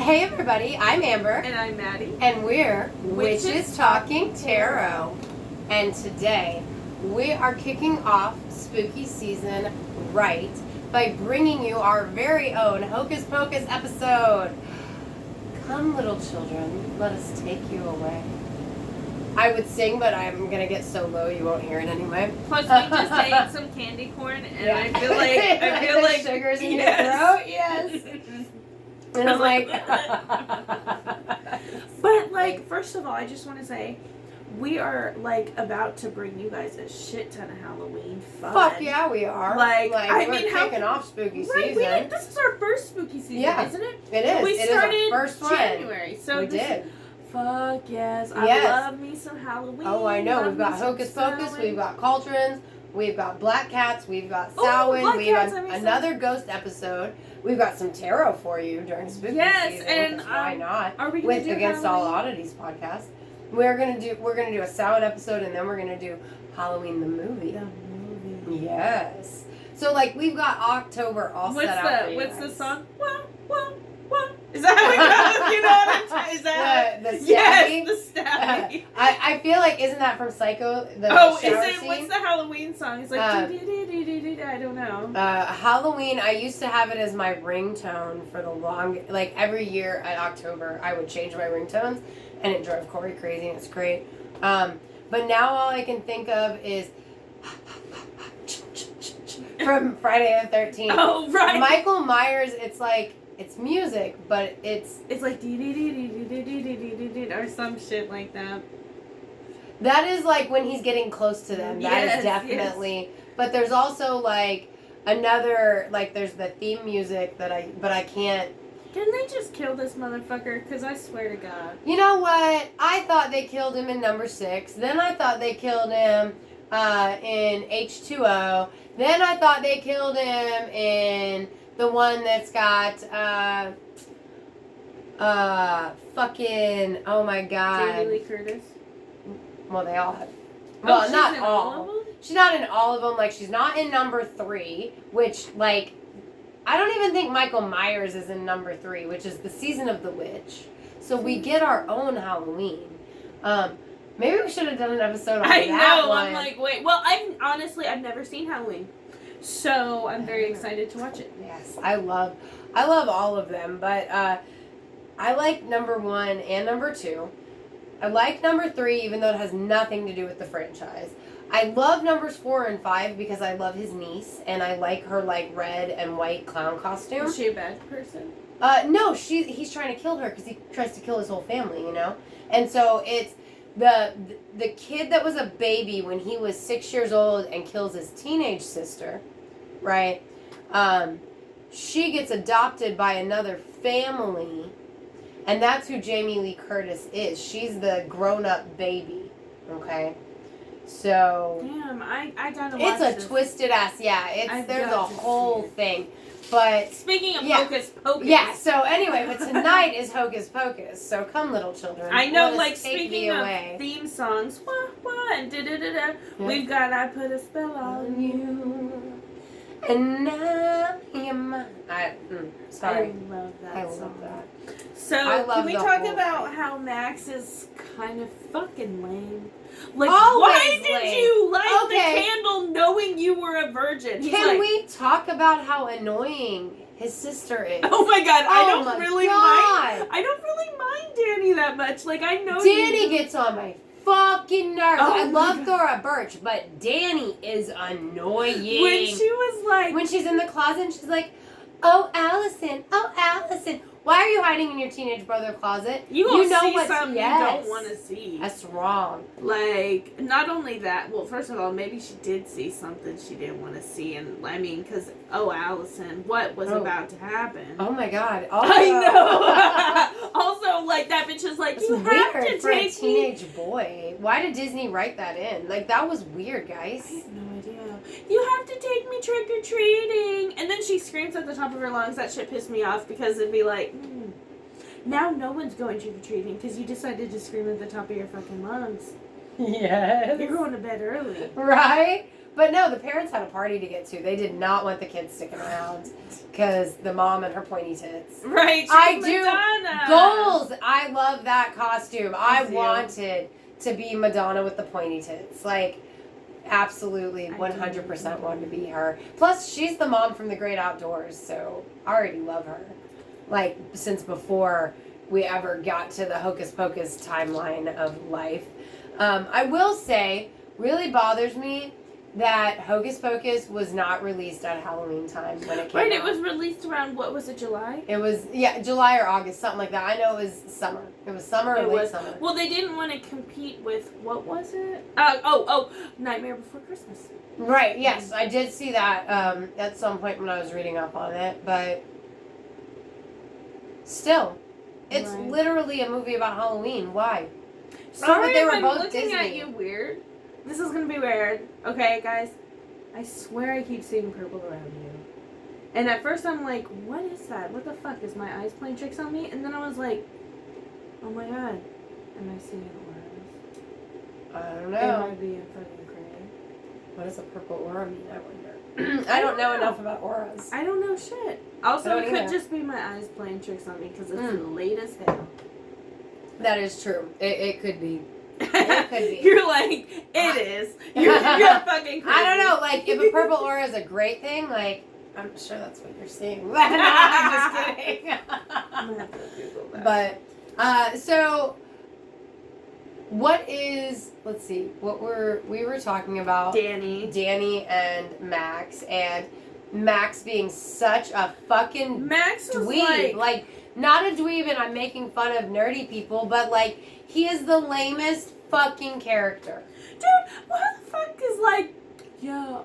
Hey everybody, I'm Amber. And I'm Maddie. And we're Witches Talking Tarot. And today, we are kicking off spooky season right by bringing you our very own Hocus Pocus episode. Come little children, let us take you away. I would sing, but I'm going to get so low you won't hear it anyway. Plus we just ate some candy corn and yeah. I feel like sugar's in your throat, yes. And I'm like, but like, first of all, I just want to say, we are like about to bring you guys a shit ton of Halloween fun. Fuck yeah, we are. Like we're kicking off spooky season. This is our first spooky season, isn't it? It is. We started our first one. January, so we did. Fuck yes. I love me some Halloween. Oh, I know. We've got Hocus Pocus, we've got Cauldrons, we've got Black Cats, we've got Samhain, we've got another ghost episode. We've got some tarot for you during spooky season. Yes, and why not? Are we gonna do Against Halloween? All Oddities podcast. We're gonna do a Samhain episode, and then we're gonna do Halloween the movie. The movie. Yes. So like we've got October all set out for you What's guys. the song? Wah. Is that how it goes? You know what I'm saying? Is that the stabby? Yes, the stabby. I feel like, isn't that from Psycho? The is shower it? scene? What's the Halloween song? It's like I don't know. Halloween. I used to have it as my ringtone for the like every year at October I would change my ringtones, and it drove Corey crazy, and it's great. But now all I can think of is from Friday the 13th. Oh right. Michael Myers. It's like. It's music, but it's like or some shit like that. That is like when he's getting close to them. That is definitely. Yes. But there's also like another there's the theme music that I can't. Can they just kill this motherfucker? Because I swear to God. You know what? I thought they killed him in number 6. Then I thought they killed him in H2O. Then I thought they killed him in the one that's got, fucking, oh my God. Jamie Lee Curtis? Well, they all have. Well, not all. Of them? She's not in all of them. Like, she's not in number 3, which, like, I don't even think Michael Myers is in number 3, which is the Season of the Witch. So we get our own Halloween. Maybe we should have done an episode on that one. I'm like, wait. Well, I've never seen Halloween. So I'm very excited to watch it. Yes, I love all of them, but I like number 1 and number 2. I like number 3, even though it has nothing to do with the franchise. I love numbers 4 and 5 because I love his niece, and I like her like red and white clown costume. Is she a bad person? No, he's trying to kill her because he tries to kill his whole family, you know? And so it's the kid that was a baby when he was 6 years old and kills his teenage sister, right? She gets adopted by another family, and that's who Jamie Lee Curtis is. She's the grown-up baby, okay? So... Damn, I gotta watch this. It's a twisted ass, there's a whole thing. But speaking of Hocus Pocus. Yeah, so anyway, but tonight is Hocus Pocus. So come little children. I know, like speaking of theme songs, and we've got I Put a Spell on You. And now you're mine. Sorry. I love that I song. love that. So can we talk about how Max is kind of fucking lame? Like, always why did lame. you light the candle knowing you were a virgin? Can we talk about how annoying his sister is? Oh my God, I don't really mind Danny that much. Like, I know Danny gets on my fucking nerves. Oh I love Thora Birch, but Danny is annoying. When she was like... When she's in the closet and she's like, oh, Allison. Why are you hiding in your teenage brother closet? You know see something you don't want to see. That's wrong. Like, not only that, well, first of all, maybe she did see something she didn't want to see. And, I mean, because, Allison, what was about to happen? Oh, my God. Also, I know. Also, like, that bitch is like, it's you have to take for a teenage boy. Why did Disney write that in? Like, that was weird, guys. I have no idea. You have to take me trick-or-treating. And then she screams at the top of her lungs. That shit pissed me off because it'd be like... Now no one's going trick-or-treating because you decided to scream at the top of your fucking lungs. Yes. You're going to bed early. Right? But no, the parents had a party to get to. They did not want the kids sticking around because the mom and her pointy tits. Right. I she's Madonna. do. Goals. I love that costume. I do. wanted to be Madonna with the pointy tits. Like, absolutely, 100% wanted to be her. Plus, she's the mom from The Great Outdoors, so I already love her. Like, since before we ever got to the Hocus Pocus timeline of life. I will say, really bothers me that Hocus Pocus was not released at Halloween time when it came out. Right, it was released around, what was it, July? It was, yeah, July or August, something like that. I know it was summer. It was summer or late summer. Well, they didn't want to compete with, what was it? Nightmare Before Christmas. Right, yes. I did see that at some point when I was reading up on it, but still, it's literally a movie about Halloween. Why? Sorry they if were I'm both looking Disney. at you weird. This is going to be weird. Okay, guys? I swear I keep seeing purple around you. And at first I'm like, what is that? What the fuck? Is my eyes playing tricks on me? And then I was like, oh my god. Am I seeing auras? I don't Am know. I being fucking crazy? What does a purple aura mean, I wonder? I don't know enough about auras. I don't know shit. Also, I don't it could either. just be my eyes playing tricks on me because it's late as hell. That is true. It could be. It could be. You're like, it is. You're fucking crazy. I don't know. Like, if a purple aura is a great thing, like, I'm sure that's what you're seeing. No, I'm just kidding. I'm gonna have to Google that. But, so, what is, let's see, we were talking about Danny and Max, and Max being such a fucking Max was dweeb. Like, not a dweeb and I'm making fun of nerdy people, but, like, he is the lamest fucking character. Dude, what the fuck is like, yeah,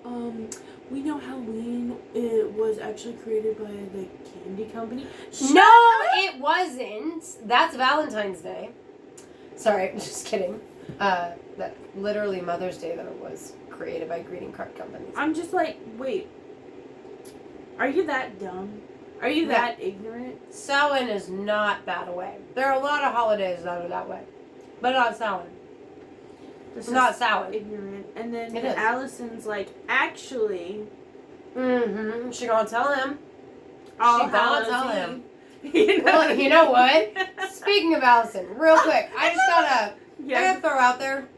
we know Halloween, it was actually created by the candy company. No, it wasn't. That's Valentine's Day. Sorry, just kidding. That literally Mother's Day, though, was created by greeting card companies. I'm just like, wait. Are you that dumb? Are you that ignorant? Samhain is not that way. There are a lot of holidays that are that way. But not Samhain. This not is Samhain. ignorant. And then It is. Allison's like, actually... Mm-hmm. She gonna tell him. All She gonna Hallows tell Eve. him. You know? Well, you know what? Speaking of Allison, real quick, I just gotta... I Yeah. gotta throw out there,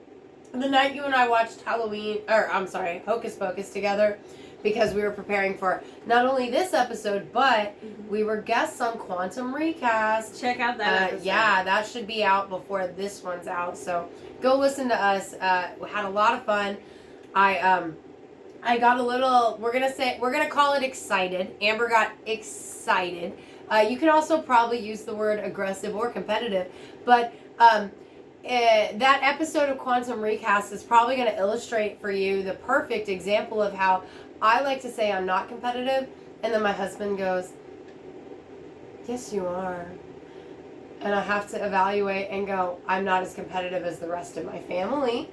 the night you and I watched Hocus Pocus together, because we were preparing for not only this episode, but we were guests on Quantum Recast. Check out that episode. Yeah, that should be out before this one's out, so go listen to us. We had a lot of fun. I got a little, we're gonna call it excited. Amber got excited. You can also probably use the word aggressive or competitive, but that episode of Quantum Recast is probably going to illustrate for you the perfect example of how I like to say I'm not competitive, and then my husband goes, yes, you are. And I have to evaluate and go, I'm not as competitive as the rest of my family.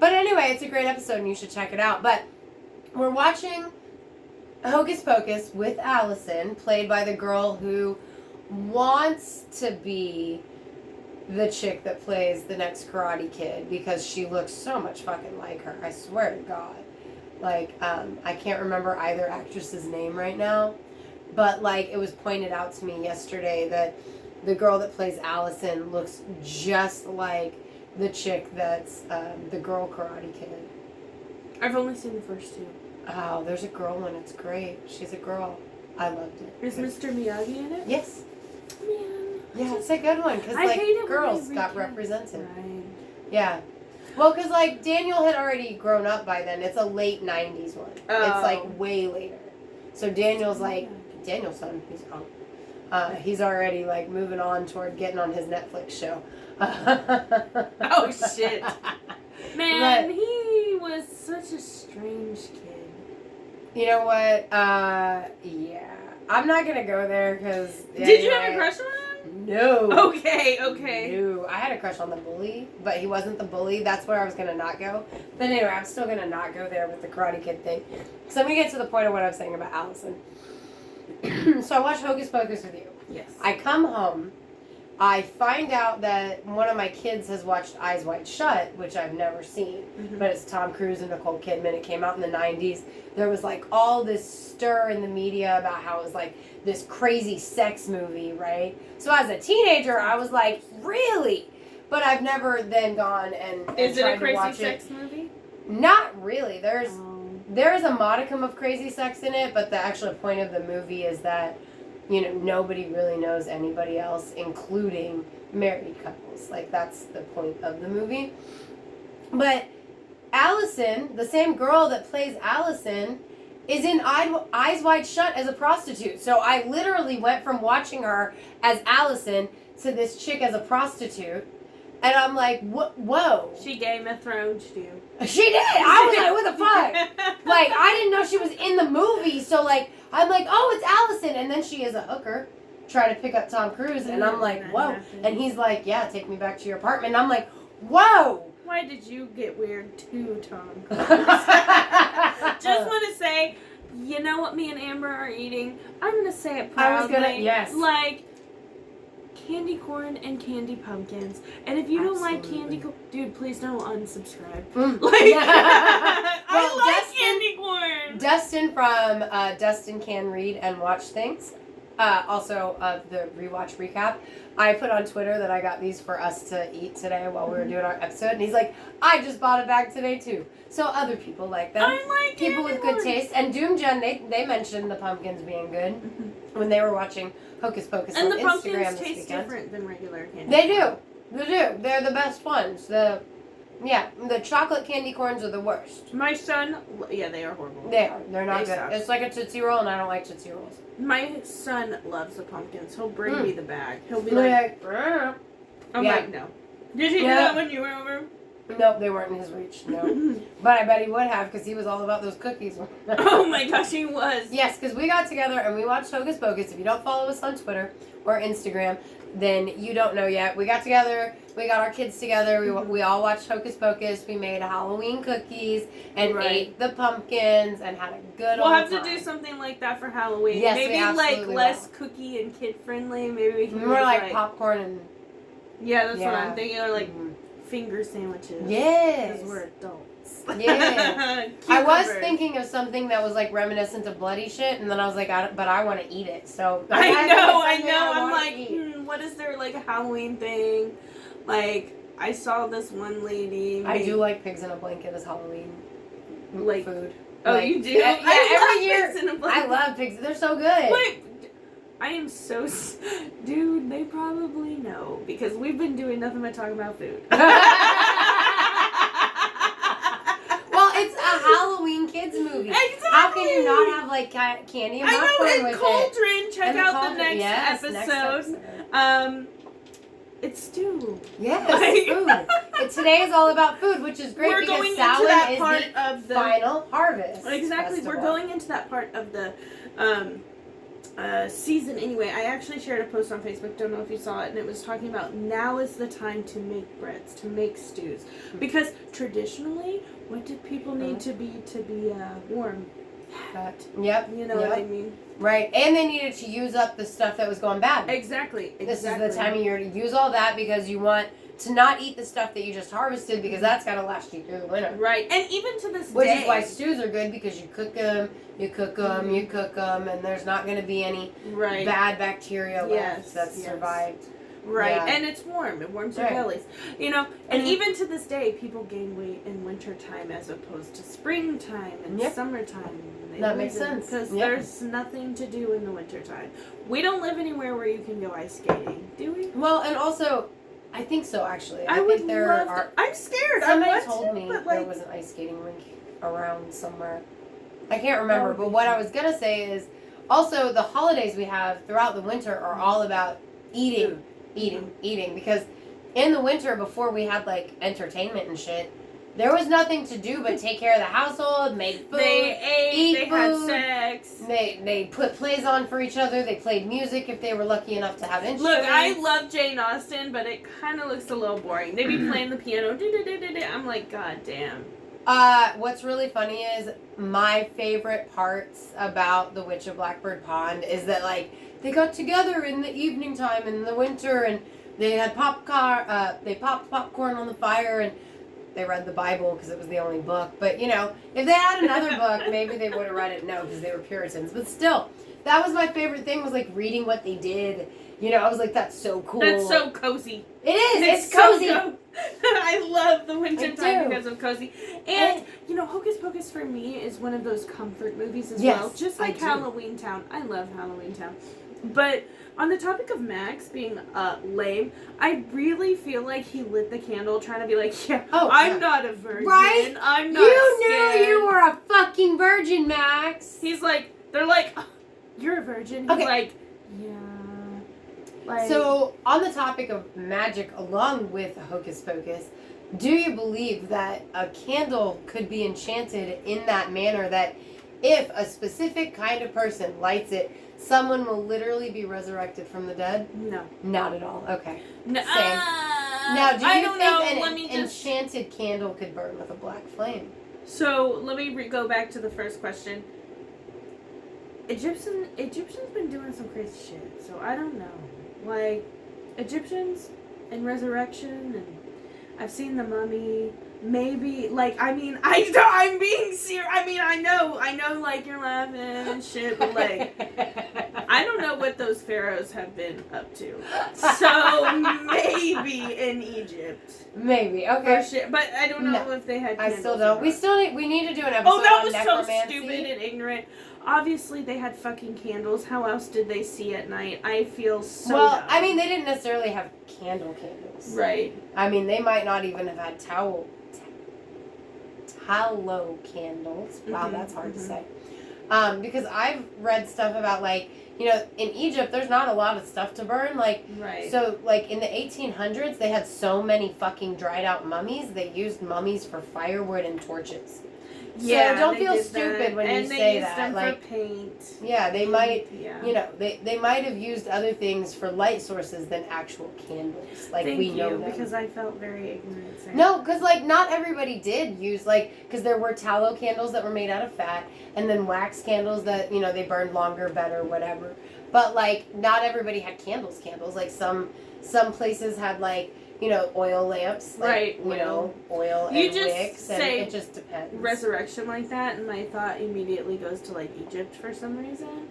But anyway, it's a great episode and you should check it out. But we're watching Hocus Pocus with Allison, played by the girl who wants to be the chick that plays the next Karate Kid because she looks so much fucking like her. I swear to God. Like, I can't remember either actress's name right now, but like it was pointed out to me yesterday that the girl that plays Allison looks just like the chick that's the girl Karate Kid. I've only seen the first two. Oh, there's a girl one. It's great. She's a girl. I loved it. Is Mr. Miyagi in it? Yes. Man. Yeah, it's a good one because I like hate it when girls they got recast. represented. Right. Yeah. Well, because like Daniel had already grown up by then. It's a late '90s one. Oh. It's like way later. So Daniel's like Daniel's son. He's gone. He's already like moving on toward getting on his Netflix show. Oh shit. Man, he was such a strange kid. You know what? Yeah. I'm not gonna go there because. Did you have a crush on him? No. Okay. No. I had a crush on the bully, but he wasn't the bully. That's where I was gonna not go. But anyway, I'm still gonna not go there with the Karate Kid thing. So I'm gonna get to the point of what I was saying about Allison. So I watched Hocus Pocus with you. Yes. I come home, I find out that one of my kids has watched Eyes Wide Shut, which I've never seen, but it's Tom Cruise and Nicole Kidman. It came out in the 90s. There was like all this stir in the media about how it was like this crazy sex movie, right? So as a teenager, I was like, really? But I've never then gone and Is it tried a crazy to watch sex movie? Not really. There is a modicum of crazy sex in it, but the actual point of the movie is that, you know, nobody really knows anybody else, including married couples. Like, that's the point of the movie. But Allison, the same girl that plays Allison, is in Eyes Wide Shut as a prostitute. So I literally went from watching her as Allison to this chick as a prostitute. And I'm like, whoa. She Game of Thrones you. She did. I was like, what the fuck? Like, I didn't know she was in the movie. So, like, I'm like, oh, it's Allison. And then she is a hooker trying to pick up Tom Cruise. And I'm like, whoa. And he's like, yeah, take me back to your apartment. And I'm like, whoa. Why did you get weird too, Tom? Just want to say, you know what me and Amber are eating? I'm going to say it proudly. I was going to, yes. Like, candy corn and candy pumpkins. And if you don't like candy corn, dude, please don't unsubscribe. Like, I like candy corn. Dustin from Dustin Can Read and Watch Things, also of the Rewatch Recap, I put on Twitter that I got these for us to eat today while we were doing our episode. And he's like, I just bought a bag today too. So other people like them. I like people with good taste. And Doomgen, they mentioned the pumpkins being good when they were watching Hocus Pocus on Instagram this weekend. And the pumpkins taste different than regular candy. They do. They do. They're the best ones. The chocolate candy corns are the worst. My son, yeah, they are horrible. They are. They're not good. Suck. It's like a Tootsie Roll, and I don't like Tootsie Rolls. My son loves the pumpkins. He'll bring me the bag. He'll be like, I'm like, no. Did he do that when you were over? Nope, they weren't in his reach. No. But I bet he would have, because he was all about those cookies. Oh my gosh, he was. Yes, because we got together and we watched Hocus Pocus. If you don't follow us on Twitter or Instagram, then you don't know yet. We got together. We got our kids together. We all watched Hocus Pocus. We made Halloween cookies and ate the pumpkins and had a good We'll old have time. to do something like that for Halloween. Yes, maybe we absolutely like less cookie and kid friendly. Maybe we can more like popcorn and yeah, that's what I'm thinking. Or like finger sandwiches. Yes. Because we're adults. Yeah. I was thinking of something that was like reminiscent of bloody shit, and then I was like, but I want to eat it. So I know. I'm like, what is there like a Halloween thing? Like, I saw this one lady. I do like pigs in a blanket as Halloween like food. Oh, like, you do? Yeah, every year. Pigs in a blanket. I love pigs. They're so good. Wait, I am so... Dude, they probably know, because we've been doing nothing but talking about food. Well, it's a Halloween kids movie. Exactly. How can you not have, like, candy and popcorn with Cauldron. it? Check out the next Next episode. It's stew. Yes, food. Today is all about food, which is great because Samhain is the final harvest. Exactly. festival. We're going into that part of the season anyway. I actually shared a post on Facebook, don't know if you saw it, and it was talking about now is the time to make breads, to make stews. Because traditionally, what did people need to be warm? Fat. Yep. You know what I mean? Right. And they needed to use up the stuff that was going bad. Exactly. This is the time of year to use all that because you want to not eat the stuff that you just harvested because that's got to last you through the winter. Right. And even to this Which day. is why stews are good because you cook them, and there's not going to be any bad bacteria left that's survived. Right, Yeah. and it's warm. It warms your bellies. You know, and even to this day, people gain weight in wintertime as opposed to springtime and summertime. That makes sense. Because there's nothing to do in the wintertime. We don't live anywhere where you can go ice skating, do we? Well, and also, I think so, actually. I think there are. I'm scared. Somebody told me there was an ice skating rink around somewhere. I can't remember, but what I was going to say is also the holidays we have throughout the winter are all about eating. Eating, because in the winter before we had like entertainment and shit, there was nothing to do but take care of the household, made food, they ate, they food, had sex, they put plays on for each other, they played music if they were lucky enough to have instruments. Look, I love Jane Austen, but it kind of looks a little boring. They be playing the piano, I'm like, god damn. What's really funny is my favorite parts about The Witch of Blackbird Pond is that like they got together in the evening time in the winter and they had they popped popcorn on the fire, and they read the Bible because it was the only book. But, you know, if they had another book, maybe they would have read it. No, because they were Puritans. But still, that was my favorite thing, was, like, reading what they did. You know, I was like, that's so cool. That's so cozy. It is. It's cozy. So I love the winter time do. because of cozy. And, you know, Hocus Pocus for me is one of those comfort movies as Yes, well. Just like Halloween Town. I love Halloween Town. But on the topic of Max being lame, I really feel like he lit the candle trying to be like, yeah, I'm not a virgin. Right? I'm not You scared. knew you were a fucking virgin, Max. He's like, they're like, oh, you're a virgin. He's like, yeah. Like, so, on the topic of magic along with Hocus Pocus, do you believe that a candle could be enchanted in that manner, that if a specific kind of person lights it, someone will literally be resurrected from the dead? No. Not at all. Okay. No. Same. Now, do you think an just... enchanted candle could burn with a black flame? So, let me go back to the first question. Egyptians been doing some crazy shit, so I don't know. Like, Egyptians and resurrection, and I've seen the mummy. Maybe, like, I mean, I'm being serious. I mean, I know, like, you're laughing and shit, but, like, I don't know what those pharaohs have been up to. So, maybe in Egypt. Maybe, okay. For shit. But I don't know if they had candles. I still don't. We need to do an episode on that was necromancy. so stupid and ignorant. Obviously, they had fucking candles. How else did they see at night? I feel so dumb. I mean, they didn't necessarily have candles. Right. I mean, they might not even have had tallow candles. Wow, that's hard to say. Because I've read stuff about, like, you know, in Egypt, there's not a lot of stuff to burn. Like, right. So, like, in the 1800s, they had so many fucking dried out mummies. They used mummies for firewood and torches. Yeah, so don't feel stupid when you say that. And they used them like, for paint. Yeah, they might, yeah. you know, they might have used other things for light sources than actual candles. Like, Thank we you, know them. because I felt very ignorant saying No, because, like, not everybody did use, like, because there were tallow candles that were made out of fat, and then wax candles that, you know, they burned longer, better, whatever. But, like, not everybody had candles. Like, some places had, like, you know, oil lamps, like, right? You know, oil and wicks, and it just depends. Resurrection like that, and my thought immediately goes to, like, Egypt for some reason.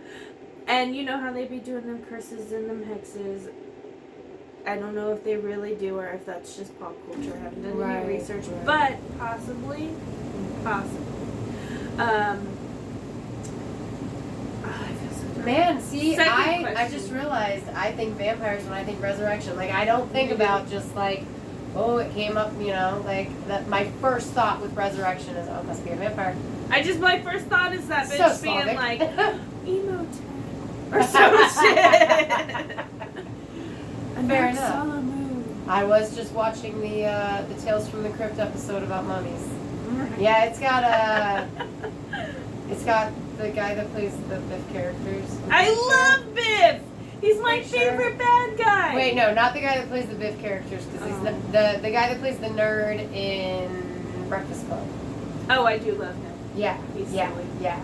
And you know how they be doing them curses and them hexes. I don't know if they really do or if that's just pop culture. I haven't done any research, but possibly. I feel so dumb. Man, see, I question. just realized I think vampires when I think resurrection. Like, I don't think about just like, oh, it came up, you know, like that. My first thought with resurrection is, oh, it must be a vampire. My first thought is that bitch So being Slavic. like, emo tag or some shit. Fair enough. I was just watching the Tales from the Crypt episode about mummies. Yeah, it's got the guy that plays the Biff characters. I love Biff. He's my favorite bad guy. Wait, no, not the guy that plays the Biff characters, because he's the guy that plays the nerd in Breakfast Club. Oh, I do love him. Yeah, he's silly. Yeah.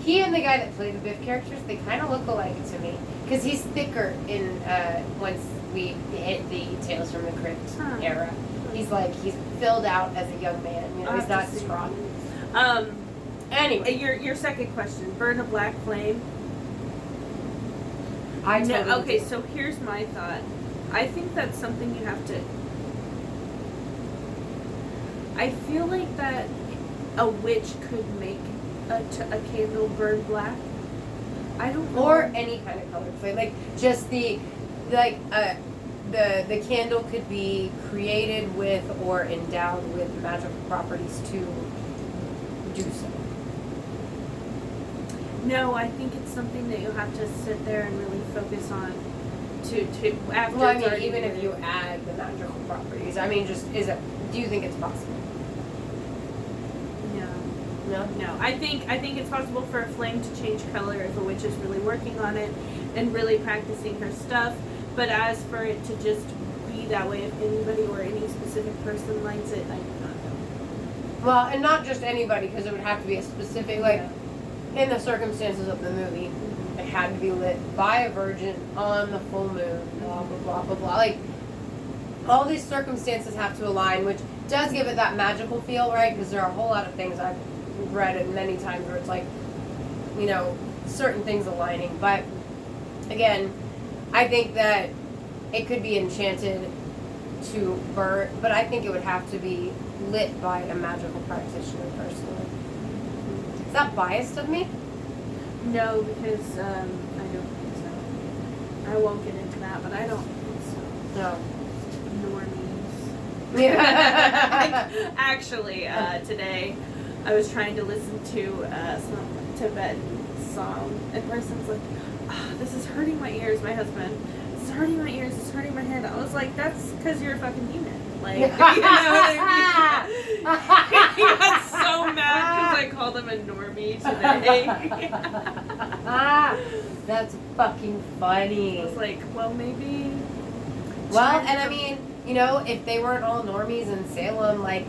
He and the guy that played the Biff characters, they kind of look alike to me, because he's thicker in once we hit the Tales from the Crypt era. He's filled out as a young man. You know, he's not strong. Anyway, your second question: burn a black flame. Okay, so here's my thought. I think that's something you have to. I feel like that a witch could make a candle burn black. I don't know. Or any kind of colored flame, like just the candle could be created with or endowed with magical properties to do so. No, I think it's something that you have to sit there and really focus on to after. Well, I mean, even if you add the magical properties, I mean, do you think it's possible? No. I think it's possible for a flame to change color if a witch is really working on it and really practicing her stuff. But as for it to just be that way, if anybody or any specific person lights it, I do not know. Well, and not just anybody, because it would have to be a specific, in the circumstances of the movie. It had to be lit by a virgin on the full moon, blah, blah, blah, blah, blah. Like, all these circumstances have to align, which does give it that magical feel, right? Because there are a whole lot of things I've read it many times where it's like, you know, certain things aligning. But, again, I think that it could be enchanted to burn, but I think it would have to be lit by a magical practitioner personally. Is that biased of me? No, because I don't think so. I won't get into that, but I don't think so. No. Normies. Yeah. Actually, today I was trying to listen to some Tibetan song, and person's like, this is hurting my ears, my husband. It's hurting my ears, it's hurting my head. I was like, that's because you're a fucking human. Like, you know what I mean? He got so mad because I called him a normie today. That's fucking funny. I was like, well, maybe. Well, and I mean, you know, if they weren't all normies in Salem, like,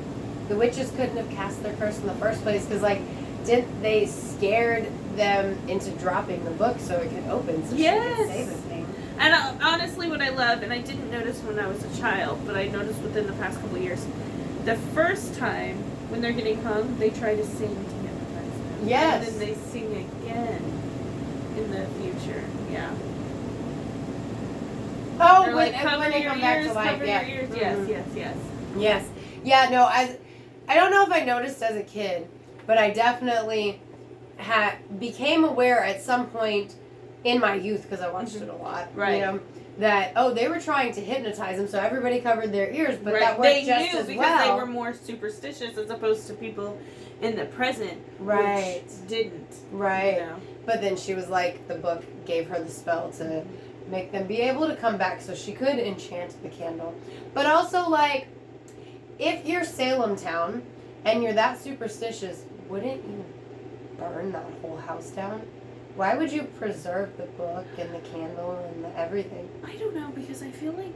the witches couldn't have cast their curse in the first place, because, like, didn't they scared them into dropping the book so it could open so she could say the thing? And honestly, what I love, and I didn't notice when I was a child, but I noticed within the past couple of years, the first time when they're getting hung, they try to sing to hypnotize them. Yes. And then they sing again in the future. Yeah. Oh, They're when, like, cover when they your come back ears, to life, cover yeah. your ears. Mhm. Yes. Yes. Yeah, no, I don't know if I noticed as a kid, but I definitely became aware at some point in my youth, because I watched it a lot, Right. you know, that, they were trying to hypnotize them, so everybody covered their ears, but Right. that worked They just knew as because well. they were more superstitious as opposed to people in the present, Right. which didn't. Right. You know? But then she was like, the book gave her the spell to make them be able to come back so she could enchant the candle. But also, like, if you're Salem Town and you're that superstitious, wouldn't you burn that whole house down? Why would you preserve the book and the candle and the everything? I don't know, because I feel like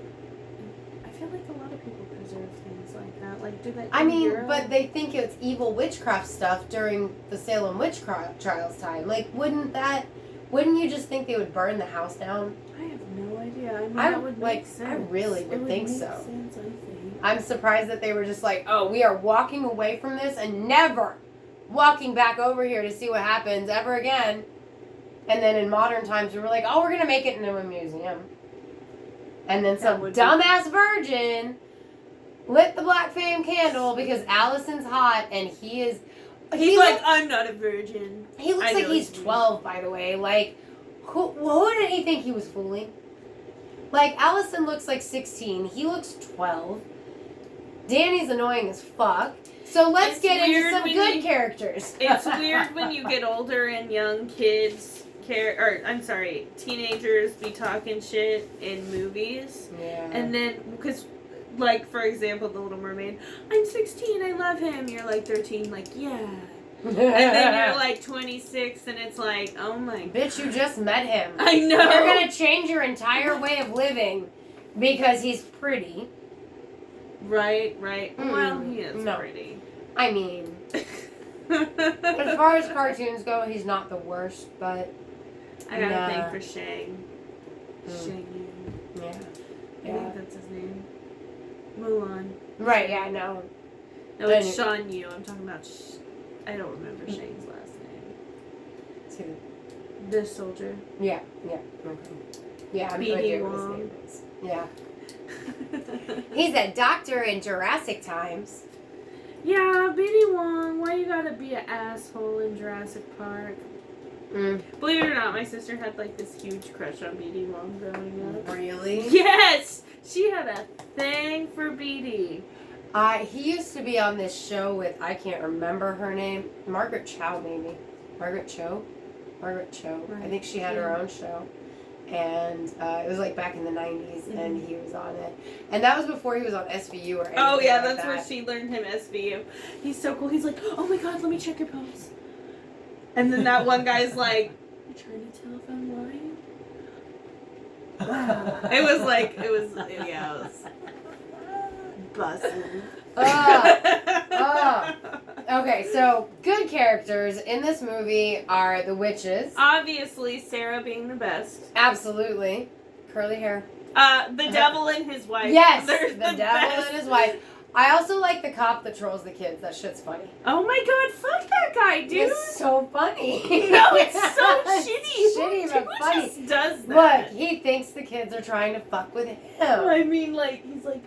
a lot of people preserve things like that. Like, do they? I mean, but they think it's evil witchcraft stuff during the Salem witch trials time. Like, wouldn't you just think they would burn the house down? I have no idea. I mean, that would make sense. I really would think so. Sense, I think. I'm surprised that they were just like, oh, we are walking away from this and never walking back over here to see what happens ever again. And then in modern times, we were like, oh, we're going to make it into a museum. And then some dumbass virgin lit the black flame candle because Allison's hot and he's like, I'm not a virgin. He looks like he's 12, by the way. Like, who did he think he was fooling? Like, Allison looks like 16. He looks 12. Danny's annoying as fuck. So let's get into some good characters. It's weird when you get older and young kids teenagers be talking shit in movies. Yeah. And then, because, like, for example, The Little Mermaid, I'm 16, I love him. You're like 13, like, yeah. And then you're like 26, and it's like, oh my god. Bitch, you just met him. I know. You're gonna change your entire way of living because he's pretty. Right. Well, he is pretty. I mean, as far as cartoons go, he's not the worst, but I got a thing for Shang. Shang. Yeah. I think that's his name. Mulan. Right, yeah, no. No, it's Shan Yu. I'm talking about I don't remember Shang's last name. The soldier. Yeah. Okay. Yeah, I'm no idea what his name is. Yeah. He's a doctor in Jurassic Times. Yeah, BD Wong. Why you gotta be an asshole in Jurassic Park? Believe it or not, my sister had like this huge crush on BD Wong growing up. Really? Yes! She had a thing for BD. He used to be on this show with, I can't remember her name, Margaret Cho maybe. Margaret Cho. Right. I think she had her own show. And it was like back in the 90s, and he was on it. And that was before he was on SVU or anything. Oh yeah, like that's where she learned him SVU. He's so cool. He's like, oh my god, let me check your pulse. And then that one guy's like, you're trying to tell if I'm lying? Wow. It was busting. Okay, so good characters in this movie are the witches. Obviously, Sarah being the best. Absolutely. Curly hair. The devil and his wife. Yes, They're the devil and his wife. I also like the cop that trolls the kids. That shit's funny. Oh my god, fuck that guy, dude. It's so funny. No, it's so shitty. It's shitty, but funny. Who just does that? Look, he thinks the kids are trying to fuck with him. I mean, like, he's like,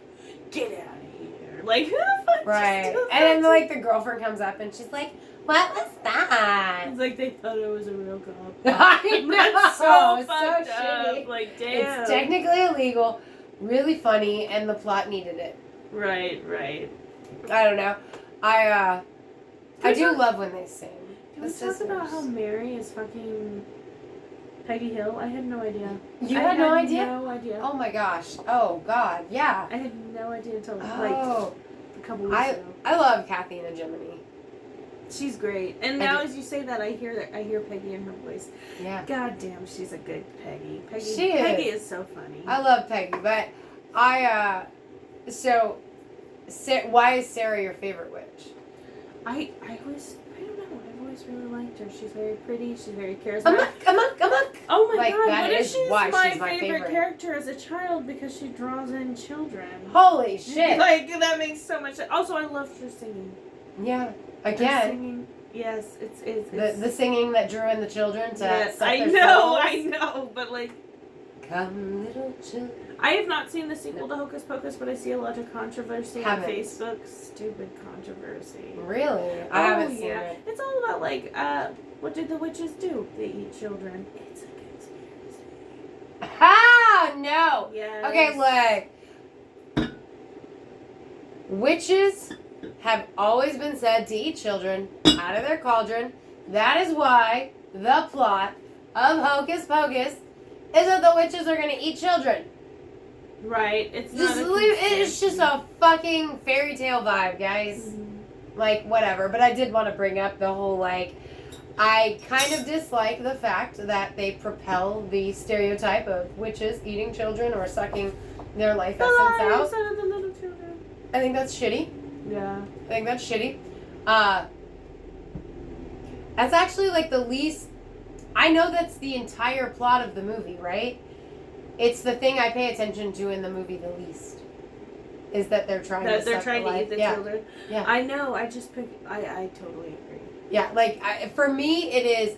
get out of here. Like, who the fuck Right. just does And then, that? like, the girlfriend comes up and she's like, what was that? It's like they thought it was a real cop. I know. That's so It's fucked so up. shitty. Like, damn. It's technically illegal, really funny, and the plot needed it. Right. I don't know. I do love when they sing. Can we talk about how Mary is fucking Peggy Hill? I had no idea. You had no idea? No idea. Oh my gosh. Oh god. Yeah. I had no idea until like Oh. a couple weeks ago. I love Kathy and Jiminy. She's great. And now as you say that, I hear Peggy in her voice. Yeah. God damn, she's a good Peggy. She Peggy is so funny. I love Peggy, but why is Sarah your favorite witch? I don't know. I've always really liked her. She's very pretty. She's very charismatic. Amok. Oh my Like, god! that What if is she's why my she's my favorite favorite. character as a child because she draws in children? Holy shit. Like that makes so much sense. Also, I loved her singing. Yeah. Her Again. singing, yes, it's The singing that drew in the children to yes, set I their know, souls. but like. Come, little children. I have not seen the sequel to Hocus Pocus, but I see a lot of controversy on Facebook. Stupid controversy. Really? I haven't seen it. It's all about like, what did the witches do? They eat children. It's a conspiracy. Ah, no. Yes. Okay, look. Witches have always been said to eat children out of their cauldron. That is why the plot of Hocus Pocus is that the witches are going to eat children. Right. It's just a fucking fairy tale vibe, guys. Mm-hmm. Like, whatever. But I did want to bring up the whole, like, I kind of dislike the fact that they propel the stereotype of witches eating children or sucking their life essence out. The little children. I think that's shitty. Yeah. I think that's shitty. That's actually, like, the least... I know that's the entire plot of the movie, right? It's the thing I pay attention to in the movie the least. Is that they're trying to eat the children. Yeah. I know. I totally agree. Yeah, like, for me, it is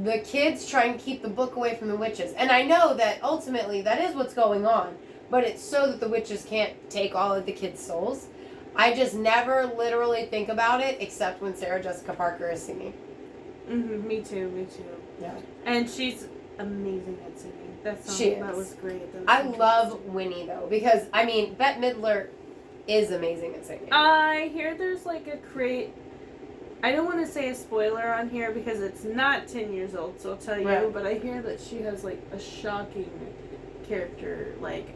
the kids trying to keep the book away from the witches. And I know that ultimately that is what's going on. But it's so that the witches can't take all of the kids' souls. I just never literally think about it except when Sarah Jessica Parker is singing. Mm-hmm. Me too. Yeah. And she's amazing at singing. That song, that was great. I love Winnie, though, because, I mean, Bette Midler is amazing at singing. I hear there's, like, I don't want to say a spoiler on here because it's not 10 years old, so I'll tell you, Right. but I hear that she has, like, a shocking character, like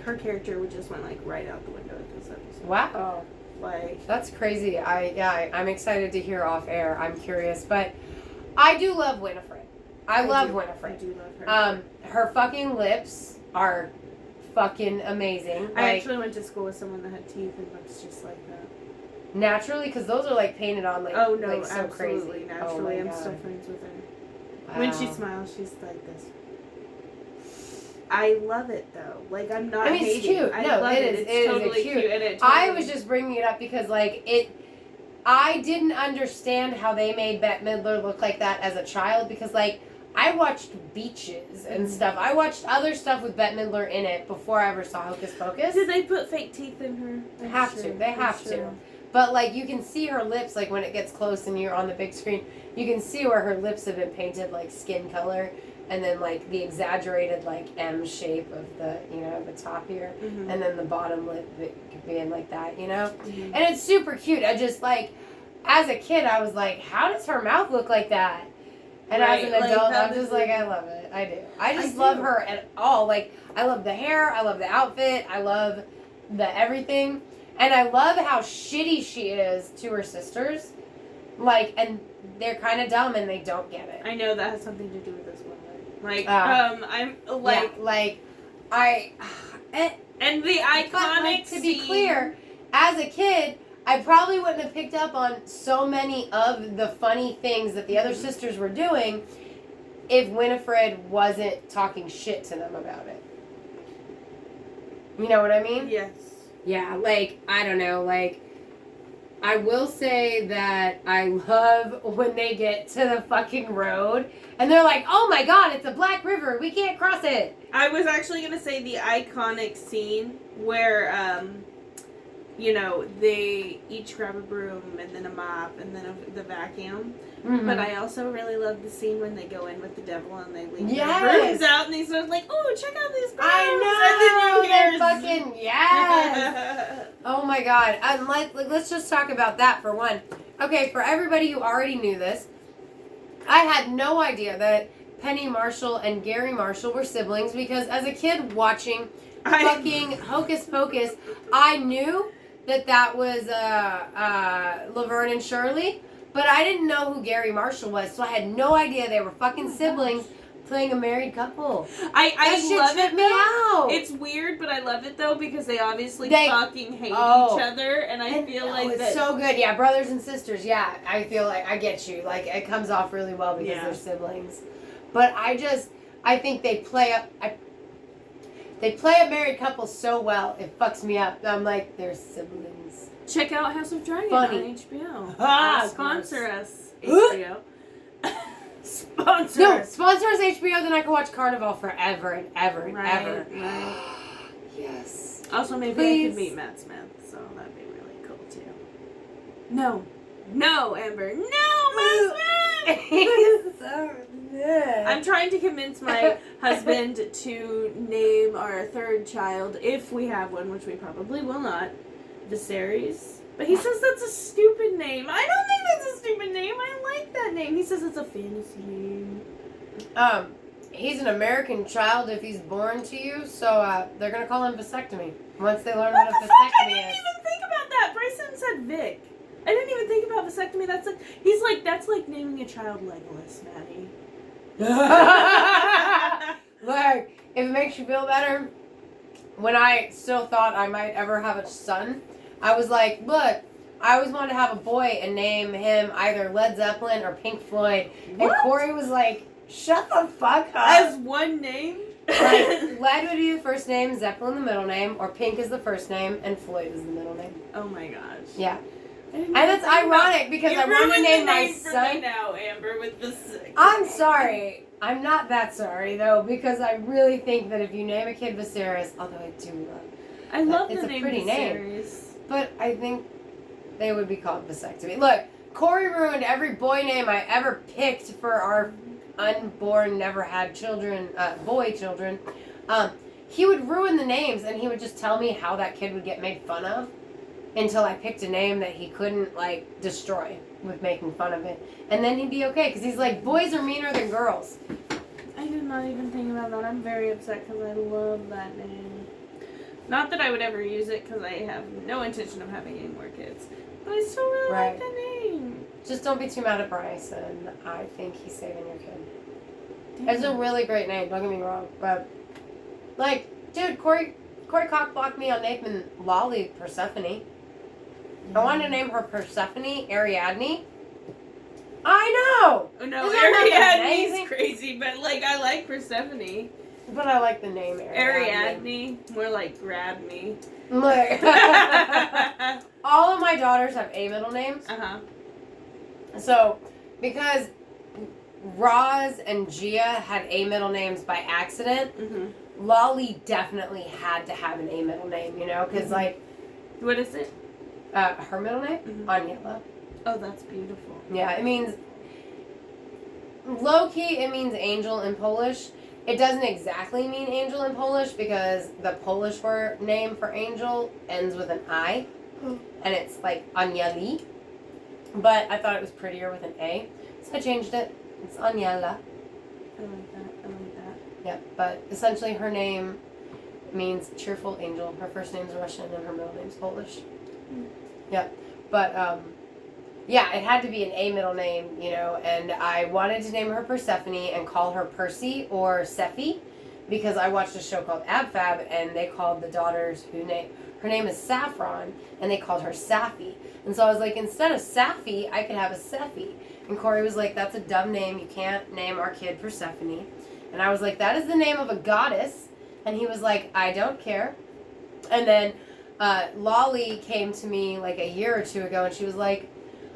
her character would just went, like, right out the window at this episode. Wow. Like... That's crazy. I'm excited to hear off air. I'm curious, but I do love Winifred. I love Winifred. I do love her. Her fucking lips are fucking amazing. I actually went to school with someone that had teeth and looks just like that. Naturally, because those are like painted on like oh no, like so absolutely crazy. Naturally, oh I'm God. still friends with her. Wow. When she smiles, she's like this. I love it though. Like I'm not. I mean, it's hating. cute. I No, love it it. is. It's totally cute. And it totally... I was just bringing it up because like I didn't understand how they made Bette Midler look like that as a child because like. I watched Beaches and stuff. I watched other stuff with Bette Midler in it before I ever saw Hocus Pocus. Did they put fake teeth in her? They have to. But, like, you can see her lips, like, when it gets close and you're on the big screen, you can see where her lips have been painted, like, skin color. And then, like, the exaggerated, like, M shape of the, you know, the top here. Mm-hmm. And then the bottom lip being like that, you know? Mm-hmm. And it's super cute. I just, like, as a kid, I was like, how does her mouth look like that? And as an adult, I'm just like, I love it. I do. I just love her at all. Like, I love the hair. I love the outfit. I love the everything. And I love how shitty she is to her sisters. Like, and they're kind of dumb and they don't get it. I know that has something to do with this one. Like, I'm like... Yeah, like, and the iconic to be clear, as a kid, I probably wouldn't have picked up on so many of the funny things that the other sisters were doing if Winifred wasn't talking shit to them about it. You know what I mean? Yes. Yeah, like, I don't know, like, I will say that I love when they get to the fucking road and they're like, oh my god, it's a black river, we can't cross it. I was actually going to say the iconic scene where, you know, they each grab a broom and then a mop and then the vacuum. Mm-hmm. But I also really love the scene when they go in with the devil and they leave Yes. their brooms out and they start like, oh, check out these brooms. I know. And then you They're fucking yes. Oh my god. Let's just talk about that for one. Okay, for everybody who already knew this, I had no idea that Penny Marshall and Gary Marshall were siblings because as a kid watching fucking Hocus Pocus, I knew that was Laverne and Shirley, but I didn't know who Gary Marshall was, so I had no idea they were fucking siblings playing a married couple. I love tripped it me out. It's weird, but I love it though because they obviously fucking hate each other, and I feel like it's so good. Yeah, brothers and sisters. Yeah, I feel like I get you. Like it comes off really well because they're siblings. But I think they play up. They play a married couple so well, it fucks me up. I'm like, they're siblings. Check out House of Dragon Funny. on HBO. Sponsor us, HBO. Sponsor us. Sponsor us HBO, then I can watch Carnival forever and ever and ever. Right. Yes. Also, maybe I could meet Matt Smith, so that'd be really cool too. No, Amber. No, Matt Smith! I'm trying to convince my husband to name our third child, if we have one, which we probably will not, Viserys. But he says that's a stupid name. I don't think that's a stupid name. I like that name. He says it's a fantasy name. He's an American child if he's born to you, so they're gonna call him vasectomy once they learn what a vasectomy is. I didn't even think about that. Bryson said Vic. I didn't even think about vasectomy. That's like naming a child Legolas, Maddie. Look, if it makes you feel better, when I still thought I might ever have a son, I was like, look, I always wanted to have a boy and name him either Led Zeppelin or Pink Floyd. What? And Corey was like, shut the fuck up. As one name? Like, Led would be the first name, Zeppelin the middle name, or Pink is the first name, and Floyd is the middle name. Oh my gosh. Yeah. And that's ironic because I want to name my son. Now, Amber, with the I'm sorry. I'm not that sorry though because I really think that if you name a kid Viserys, although I do love, it's the name a pretty Viserys. name, but I think they would be called vasectomy. Look, Corey ruined every boy name I ever picked for our unborn, never had children, boy children. He would ruin the names and he would just tell me how that kid would get made fun of. Until I picked a name that he couldn't, like, destroy with making fun of it. And then he'd be okay, because he's like, boys are meaner than girls. I did not even think about that. I'm very upset because I love that name. Not that I would ever use it, because I have no intention of having any more kids. But I still really like the name. Just don't be too mad at Bryson. I think he's saving your kid. Damn. It's a really great name, don't get me wrong. But, like, dude, Corey cock-blocked me on Nathan Lolly Persephone. I wanted to name her Persephone Ariadne. I know! Oh, no, Isn't that Ariadne's crazy, but, like, I like Persephone. But I like the name Ariadne. More like grab me. Look. All of my daughters have A middle names. Uh-huh. So, because Roz and Gia had A middle names by accident, Lolly definitely had to have an A middle name, you know? Because, like... What is it? Her middle name? Aniela. Oh, that's beautiful. Yeah, it means... Low-key, it means angel in Polish. It doesn't exactly mean angel in Polish because the Polish word name for angel ends with an I. And it's like Anieli. But I thought it was prettier with an A. So I changed it. It's Aniela. I like that. Yeah, but essentially her name means cheerful angel. Her first name's Russian and her middle name's Polish. Yeah, but yeah, it had to be an A middle name, you know, and I wanted to name her Persephone and call her Percy or Sephi because I watched a show called Ab Fab and they called the daughters her name is Saffron, and they called her Sapphy. And so I was like, instead of Sapphy, I could have a Seffi. And Corey was like, that's a dumb name. You can't name our kid Persephone. And I was like, that is the name of a goddess. And he was like, I don't care. And then Lolly came to me like a year or two ago, and she was like,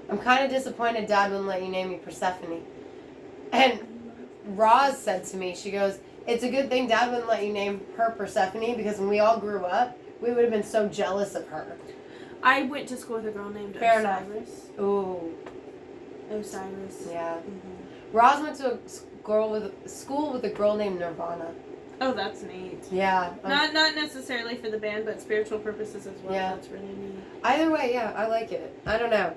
I'm kind of disappointed Dad wouldn't let you name me Persephone. And Roz said to me, she goes, it's a good thing Dad wouldn't let you name her Persephone, because when we all grew up, we would have been so jealous of her. I went to school with a girl named Fair Osiris. enough. Ooh. Osiris. Yeah. Mm-hmm. Roz went to school with a girl named Nirvana. Oh, that's neat. Yeah. Not necessarily for the band, but spiritual purposes as well. Yeah. That's really neat. Either way, yeah, I like it. I don't know.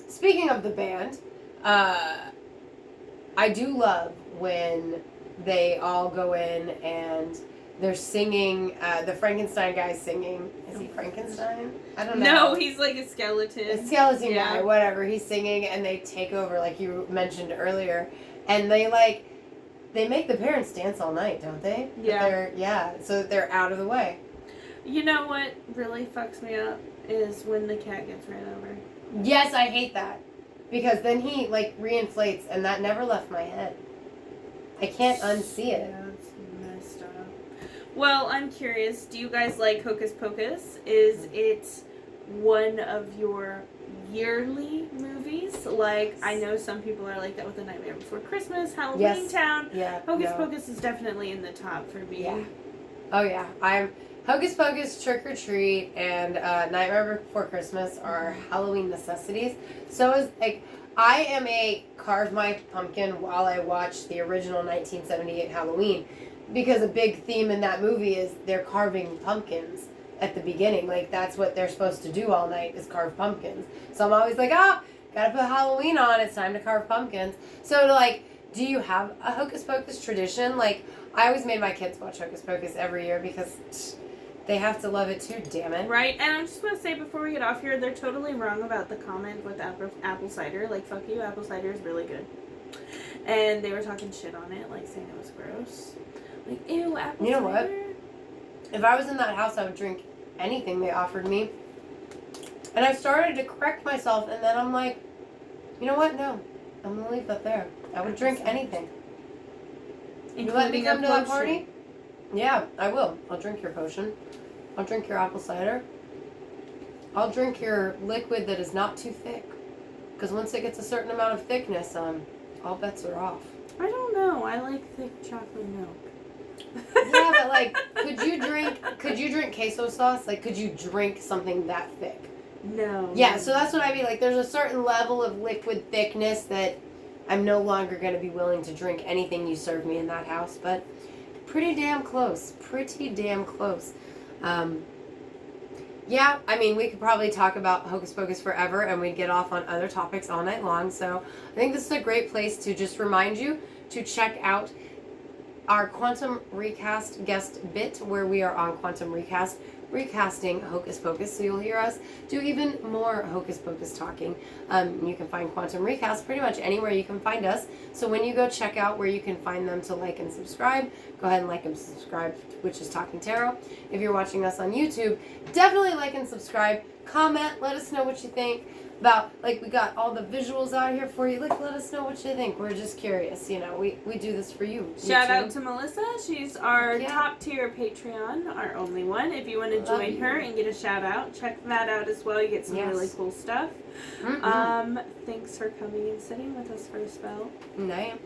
Speaking of the band, I do love when they all go in and they're singing, the Frankenstein guy's singing. Is he Frankenstein? I don't know. No, he's like a skeleton. A skeleton Yeah. guy, whatever. He's singing and they take over, like you mentioned earlier. And they make the parents dance all night, don't they? Yeah. So that they're out of the way. You know what really fucks me up is when the cat gets ran over. Yes, I hate that. Because then he, reinflates, and that never left my head. I can't unsee it. Yeah, it's messed up. Well, I'm curious, do you guys like Hocus Pocus? Is it one of your yearly movies? Like, I know some people are like that with The Nightmare Before Christmas, Halloween Yes. Town. Yeah. Hocus Pocus is definitely in the top for me. Yeah. Oh, yeah. I'm Hocus Pocus, Trick or Treat, and Nightmare Before Christmas are Halloween necessities. So is I am a carve my pumpkin while I watch the original 1978 Halloween, because a big theme in that movie is they're carving pumpkins at the beginning. Like, that's what they're supposed to do all night, is carve pumpkins. So I'm always like, gotta put Halloween on. It's time to carve pumpkins. So do you have a Hocus Pocus tradition? Like, I always made my kids watch Hocus Pocus every year because they have to love it too, damn it. Right, and I'm just going to say before we get off here, they're totally wrong about the comment with apple cider. Like, fuck you, apple cider is really good. And they were talking shit on it, like saying it was gross. Like, ew, apple cider. You know what? If I was in that house, I would drink anything they offered me. And I started to correct myself, and then I'm like, you know what? No. I'm going to leave that there. I would drink anything. You let me come to that party? Yeah, I will. I'll drink your potion. I'll drink your apple cider. I'll drink your liquid that is not too thick. Because once it gets a certain amount of thickness, all bets are off. I don't know. I like thick chocolate milk. Yeah, but could you drink queso sauce? Like, could you drink something that thick? No. Yeah, so that's what I mean. Like, there's a certain level of liquid thickness that I'm no longer going to be willing to drink anything you serve me in that house. But pretty damn close. Pretty damn close. Yeah, I mean, we could probably talk about Hocus Pocus forever, and we'd get off on other topics all night long. So I think this is a great place to just remind you to check out our Quantum Recast guest bit, where we are on Quantum Recast recasting Hocus Pocus, so you'll hear us do even more Hocus Pocus talking. You can find Quantum Recast pretty much anywhere you can find us, so when you go check out where you can find them to like and subscribe, go ahead and like and subscribe, which is Talking Tarot. If you're watching us on YouTube, definitely like and subscribe, comment, let us know what you think about, we got all the visuals out here for you. Let us know what you think. We're just curious, we do this for you. Shout out to Melissa. She's our Yeah. top tier Patreon, our only one. If you want to join her and get a shout out, check that out as well. You get some really cool stuff. Mm-hmm. Thanks for coming and sitting with us for a spell. Night.